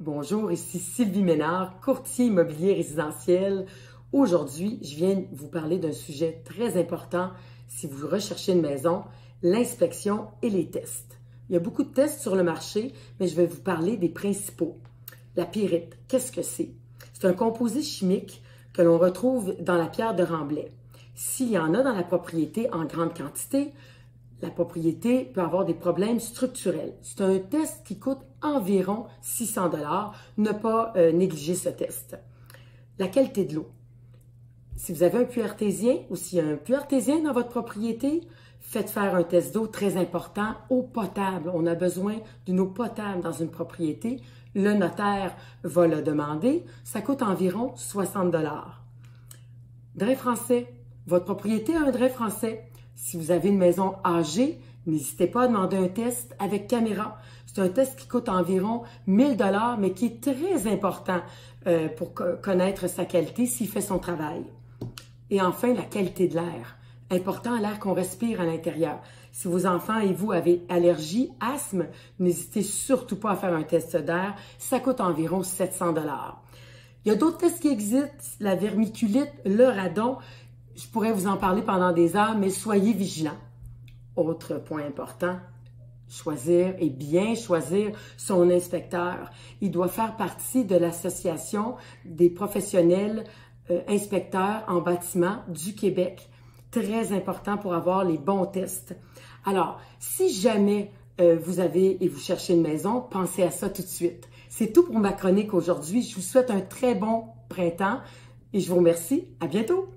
Bonjour, ici Sylvie Ménard, courtier immobilier résidentiel. Aujourd'hui, je viens vous parler d'un sujet très important si vous recherchez une maison, l'inspection et les tests. Il y a beaucoup de tests sur le marché, mais je vais vous parler des principaux. La pyrite, qu'est-ce que c'est? C'est un composé chimique que l'on retrouve dans la pierre de Remblai. S'il y en a dans la propriété en grande quantité, la propriété peut avoir des problèmes structurels. C'est un test qui coûte environ 600 $. Ne pas négliger ce test. La qualité de l'eau. Si vous avez un puits artésien ou s'il y a un puits artésien dans votre propriété, faites faire un test d'eau très important, eau potable. On a besoin d'une eau potable dans une propriété. Le notaire va le demander. Ça coûte environ 60 $. Drain français. Votre propriété a un drain français. Si vous avez une maison âgée, n'hésitez pas à demander un test avec caméra. C'est un test qui coûte environ 1000 $, mais qui est très important pour connaître sa qualité s'il fait son travail. Et enfin, la qualité de l'air. Important, l'air qu'on respire à l'intérieur. Si vos enfants et vous avez allergie, asthme, n'hésitez surtout pas à faire un test d'air. Ça coûte environ 700 $. Il y a d'autres tests qui existent, la vermiculite, le radon. Je pourrais vous en parler pendant des heures, mais soyez vigilants. Autre point important, choisir et bien choisir son inspecteur. Il doit faire partie de l'association des professionnels inspecteurs en bâtiment du Québec. Très important pour avoir les bons tests. Alors, si jamais vous avez et vous cherchez une maison, pensez à ça tout de suite. C'est tout pour ma chronique aujourd'hui. Je vous souhaite un très bon printemps et je vous remercie. À bientôt!